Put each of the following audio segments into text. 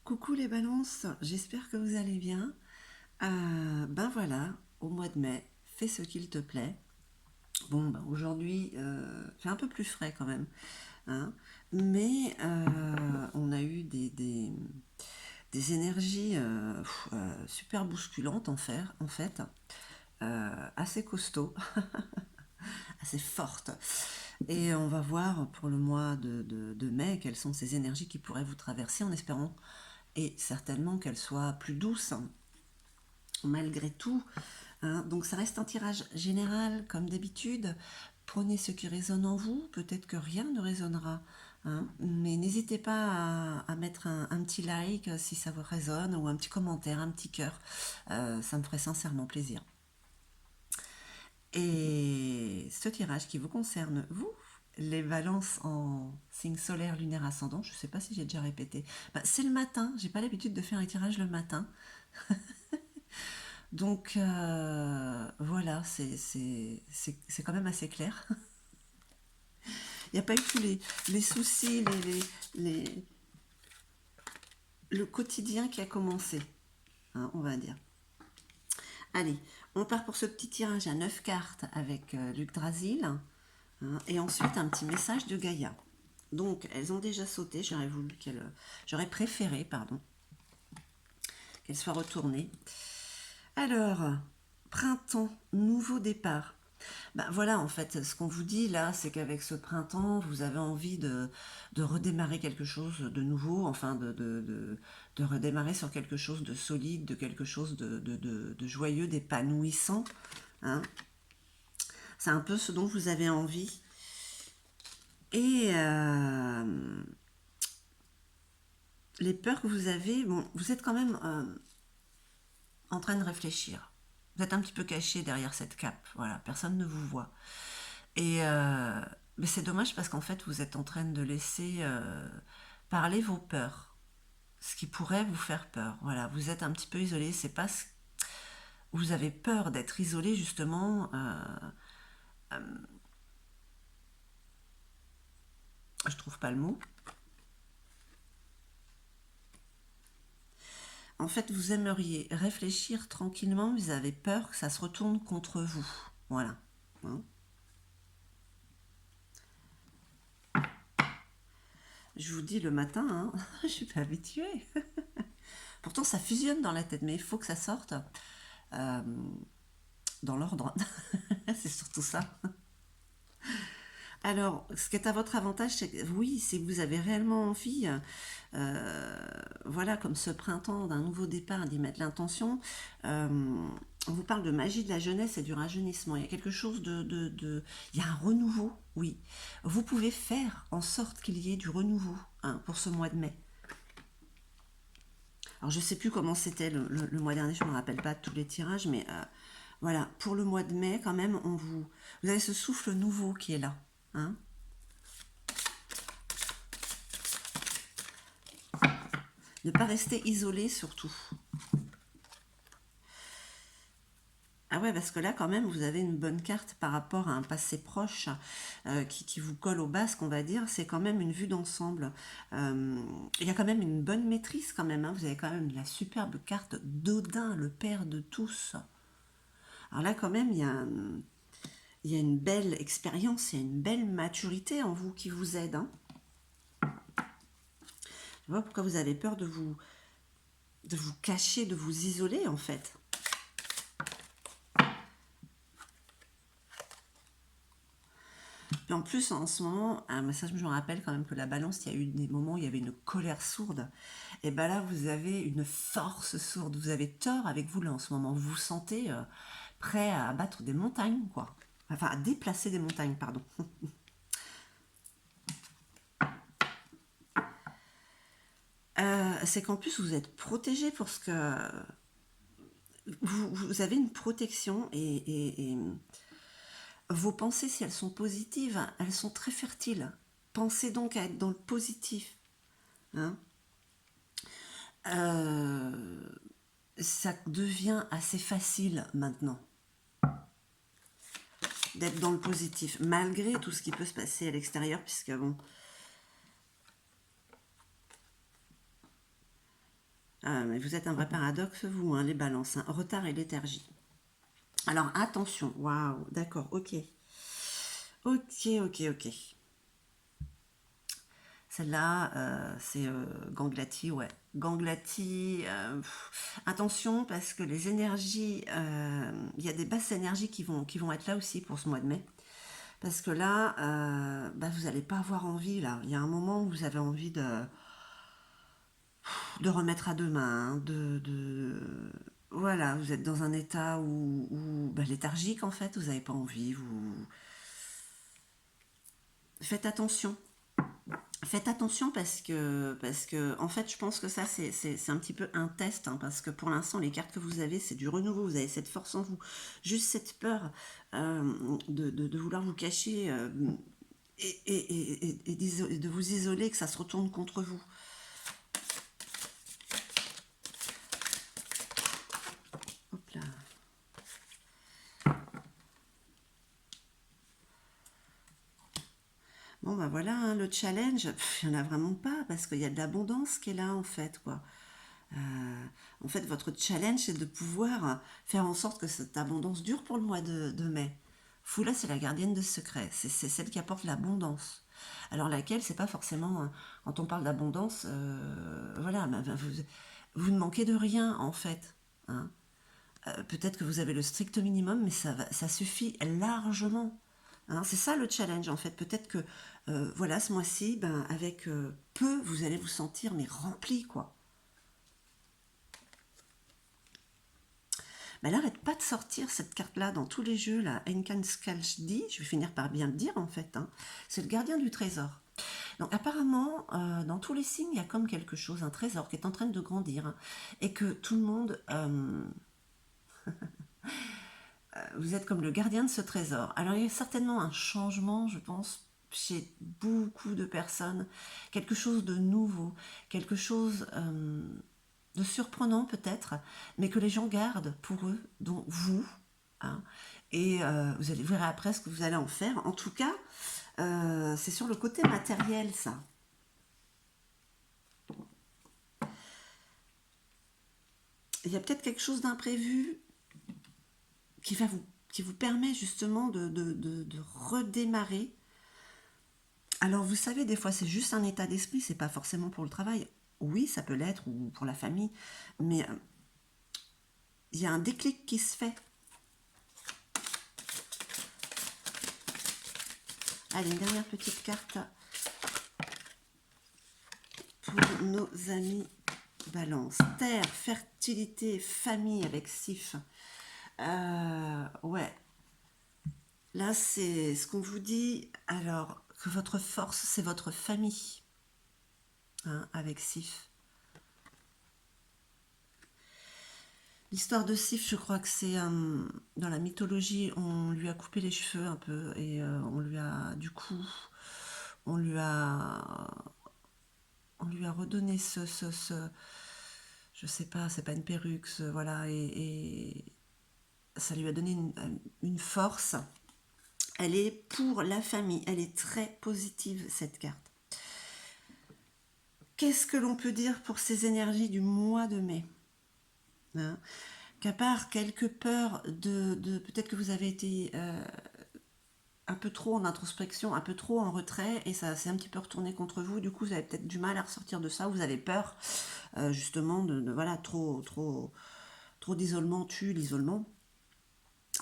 Coucou les balances, j'espère que vous allez bien. Ben voilà, au mois de mai, fais ce qu'il te plaît. Bon, ben aujourd'hui, fait un peu plus frais quand même, hein, mais on a eu des énergies super bousculantes en fait, assez costauds, assez fortes. Et on va voir pour le mois de mai quelles sont ces énergies qui pourraient vous traverser en espérant et certainement qu'elles soient plus douces malgré tout, hein. Donc ça reste un tirage général comme d'habitude. Prenez ce qui résonne en vous, peut-être que rien ne résonnera, hein. Mais n'hésitez pas à mettre un petit like si ça vous résonne, ou un petit commentaire, un petit cœur. Ça me ferait sincèrement plaisir. Et ce tirage qui vous concerne, vous, les balances en signe solaire, lunaire, ascendant, je ne sais pas si j'ai déjà répété. Ben, c'est le matin, j'ai pas l'habitude de faire un tirage le matin. Donc voilà, c'est quand même assez clair. Il n'y a pas eu tous les soucis, les- le quotidien qui a commencé, hein, on va dire. Allez, on part pour ce petit tirage à 9 cartes avec Luc Drasil, hein, et ensuite un petit message de Gaïa. Donc elles ont déjà sauté, j'aurais préféré, pardon, qu'elles soient retournées. Alors, printemps, nouveau départ. Ben voilà, en fait, ce qu'on vous dit là, c'est qu'avec ce printemps, vous avez envie de redémarrer quelque chose de nouveau, enfin de redémarrer sur quelque chose de solide, de quelque chose de joyeux, d'épanouissant, hein. C'est un peu ce dont vous avez envie. Et les peurs que vous avez, bon, vous êtes quand même en train de réfléchir. Vous êtes un petit peu caché derrière cette cape, voilà, personne ne vous voit. Et mais c'est dommage parce qu'en fait, vous êtes en train de laisser parler vos peurs, ce qui pourrait vous faire peur. Voilà, vous êtes un petit peu isolé. C'est pas ce- Vous avez peur d'être isolé justement. Je trouve pas le mot. En fait, vous aimeriez réfléchir tranquillement. Vous avez peur que ça se retourne contre vous. Voilà. Hein. Je vous dis le matin, hein, je suis pas habituée. Pourtant, ça fusionne dans la tête, mais il faut que ça sorte euh, dans l'ordre. C'est surtout ça. Alors, ce qui est à votre avantage, c'est que oui, si vous avez réellement envie, voilà, comme ce printemps d'un nouveau départ, d'y mettre l'intention, euh, on vous parle de magie de la jeunesse et du rajeunissement. Il y a quelque chose il y a un renouveau, oui. Vous pouvez faire en sorte qu'il y ait du renouveau, hein, pour ce mois de mai. Alors, je ne sais plus comment c'était le mois dernier, je ne me rappelle pas de tous les tirages, mais voilà, pour le mois de mai, quand même, vous avez ce souffle nouveau qui est là, hein. Ne pas rester isolé surtout. Ah ouais, parce que là, quand même, vous avez une bonne carte par rapport à un passé proche qui vous colle au basque, on va dire. C'est quand même une vue d'ensemble. Euh, il y a quand même une bonne maîtrise, quand même, hein. Vous avez quand même la superbe carte d'Odin, le père de tous. Alors là, quand même, il y a une belle expérience, il y a une belle maturité en vous qui vous aide, hein. Je vois pourquoi vous avez peur de vous cacher, de vous isoler, en fait. Puis en plus, en ce moment, ça, je me rappelle quand même que la balance, il y a eu des moments où il y avait une colère sourde. Et bien là, vous avez une force sourde. Vous avez tort avec vous là en ce moment. Vous vous sentez prêt à abattre des montagnes, quoi. Enfin, à déplacer des montagnes, pardon. C'est qu'en plus, vous êtes protégé pour ce que... Vous avez une protection et vos pensées, si elles sont positives, elles sont très fertiles. Pensez donc à être dans le positif, hein. Euh, Ça devient assez facile maintenant d'être dans le positif, malgré tout ce qui peut se passer à l'extérieur, puisque bon, Ah, mais vous êtes un vrai paradoxe, vous, hein, les balances, hein. Retard et léthargie. Alors, attention. Waouh, d'accord, ok. Ok, ok, ok. Celle-là, c'est Ganglati, ouais. Ganglati, attention parce que les énergies, il y a des basses énergies qui vont être là aussi pour ce mois de mai. Parce que là, bah, vous n'allez pas avoir envie, là. Il y a un moment où vous avez envie de remettre à demain, hein, Voilà, vous êtes dans un état où bah, léthargique en fait, vous n'avez pas envie, vous... Faites attention. Faites attention parce que en fait, je pense que ça, c'est un petit peu un test, hein, parce que pour l'instant, les cartes que vous avez, c'est du renouveau, vous avez cette force en vous, juste cette peur de vouloir vous cacher et de vous isoler, que ça se retourne contre vous. Hop là. Bon, ben voilà, hein, le challenge, il n'y en a vraiment pas, parce qu'il y a de l'abondance qui est là, en fait, quoi. En fait, votre challenge, c'est de pouvoir faire en sorte que cette abondance dure pour le mois de mai. Foula, c'est la gardienne de secret. C'est celle qui apporte l'abondance. Alors laquelle, c'est pas forcément... Quand on parle d'abondance, voilà, vous ne manquez de rien, en fait. Hein. Peut-être que vous avez le strict minimum, mais ça suffit largement. Hein, c'est ça le challenge, en fait. Peut-être que, voilà, ce mois-ci, ben, avec peu, vous allez vous sentir, mais rempli, quoi. Mais elle n'arrête pas de sortir cette carte-là dans tous les jeux, la Enkanskaldi, je vais finir par bien le dire en fait, hein. C'est le gardien du trésor. Donc apparemment, dans tous les signes, il y a comme quelque chose, un trésor qui est en train de grandir, hein, et que tout le monde, vous êtes comme le gardien de ce trésor. Alors il y a certainement un changement, je pense, chez beaucoup de personnes, quelque chose de nouveau, quelque chose de surprenant peut-être, mais que les gens gardent pour eux, dont vous. Hein. Et vous allez voir après ce que vous allez en faire. En tout cas, c'est sur le côté matériel, ça. Il y a peut-être quelque chose d'imprévu qui vous permet justement de redémarrer. Alors vous savez, des fois c'est juste un état d'esprit, c'est pas forcément pour le travail. Oui, ça peut l'être, ou pour la famille, mais il y a un déclic qui se fait. Allez, une dernière petite carte pour nos amis Balance. Terre, fertilité, famille avec Sif. Ouais, là c'est ce qu'on vous dit. Alors que votre force, c'est votre famille. Hein, avec Sif. L'histoire de Sif, je crois que c'est dans la mythologie, on lui a coupé les cheveux un peu et on lui a, du coup, on lui a, on lui a redonné je sais pas, c'est pas une perruque, voilà, et ça lui a donné une force. Elle est pour la famille, elle est très positive cette carte. Qu'est-ce que l'on peut dire pour ces énergies du mois de mai, hein? Qu'à part quelques peurs peut-être que vous avez été un peu trop en introspection, un peu trop en retrait, et ça s'est un petit peu retourné contre vous. Du coup, vous avez peut-être du mal à ressortir de ça. Vous avez peur, justement, voilà, trop d'isolement tue l'isolement.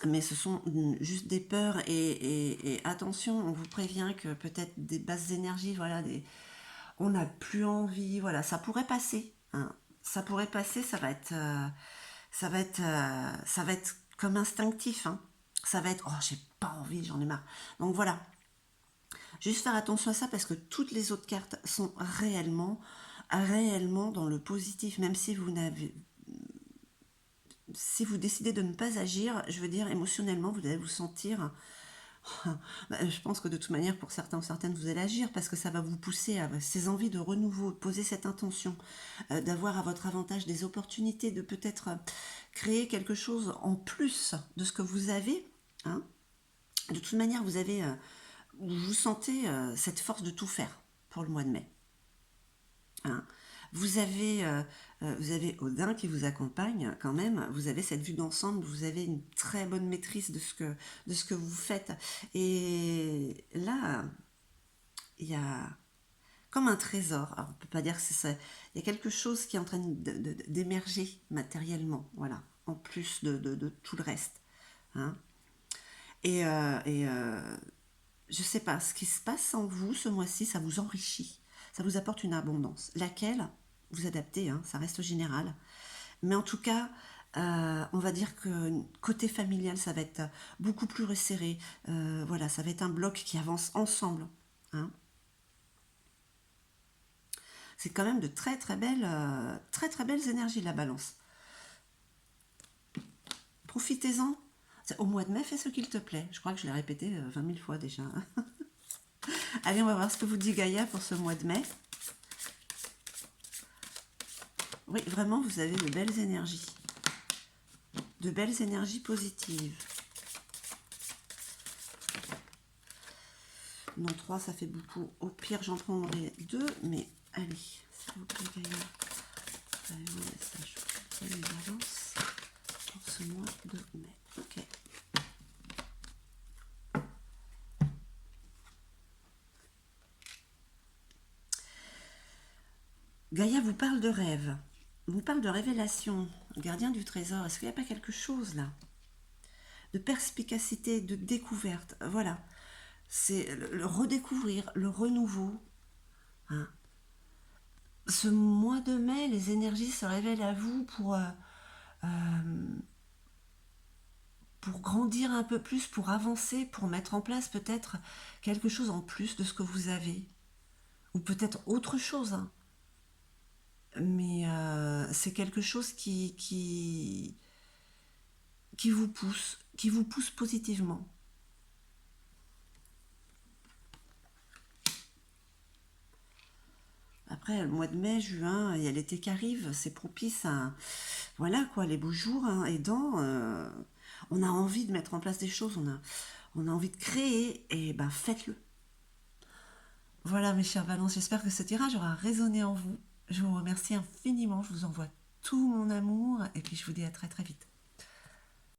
Mais ce sont juste des peurs et attention, on vous prévient que peut-être des basses énergies, voilà, on n'a plus envie, voilà, ça pourrait passer, hein. Ça pourrait passer, ça va être comme instinctif, hein. Ça va être, oh, j'ai pas envie, j'en ai marre. Donc voilà, juste faire attention à ça parce que toutes les autres cartes sont réellement dans le positif, même si vous décidez de ne pas agir, je veux dire, émotionnellement, vous allez vous sentir... Je pense que de toute manière, pour certains ou certaines, vous allez agir parce que ça va vous pousser à ces envies de renouveau, de poser cette intention, d'avoir à votre avantage des opportunités, de peut-être créer quelque chose en plus de ce que vous avez. Hein. De toute manière, vous sentez cette force de tout faire pour le mois de mai. Hein. Vous avez Odin qui vous accompagne quand même, vous avez cette vue d'ensemble, vous avez une très bonne maîtrise de ce que vous faites. Et là, il y a comme un trésor. Alors, on ne peut pas dire que c'est ça. Il y a quelque chose qui est en train d'émerger matériellement, voilà, en plus de tout le reste. Hein. Et je sais pas, ce qui se passe en vous ce mois-ci, ça vous enrichit, ça vous apporte une abondance, laquelle vous adaptez, hein, ça reste général. Mais en tout cas, on va dire que côté familial, ça va être beaucoup plus resserré. Voilà, ça va être un bloc qui avance ensemble. Hein. C'est quand même de très très belles énergies, la balance. Profitez-en. Au mois de mai, fais ce qu'il te plaît. Je crois que je l'ai répété 20 000 fois déjà. Allez, on va voir ce que vous dit Gaïa pour ce mois de mai. Oui, vraiment, vous avez de belles énergies. De belles énergies positives. Non, 3, ça fait beaucoup. Au pire, j'en prendrai 2, mais allez, s'il vous plaît, Gaïa. Allez, mon message. Les balances pour ce mois de mai. Ok. Gaïa vous parle de rêve. Vous parle de révélation. Gardien du trésor. Est-ce qu'il n'y a pas quelque chose là? De perspicacité, de découverte. Voilà. C'est le redécouvrir, le renouveau. Hein. Ce mois de mai, les énergies se révèlent à vous pour grandir un peu plus, pour avancer, pour mettre en place peut-être quelque chose en plus de ce que vous avez. Ou peut-être autre chose. Hein. Mais c'est quelque chose qui vous pousse positivement. Après, le mois de mai, juin, il y a l'été qui arrive, c'est propice à, voilà quoi, les beaux jours hein, aidant. On a envie de mettre en place des choses, on a envie de créer, et ben faites-le. Voilà mes chers balances, j'espère que ce tirage aura résonné en vous. Je vous remercie infiniment, je vous envoie tout mon amour, et puis je vous dis à très très vite.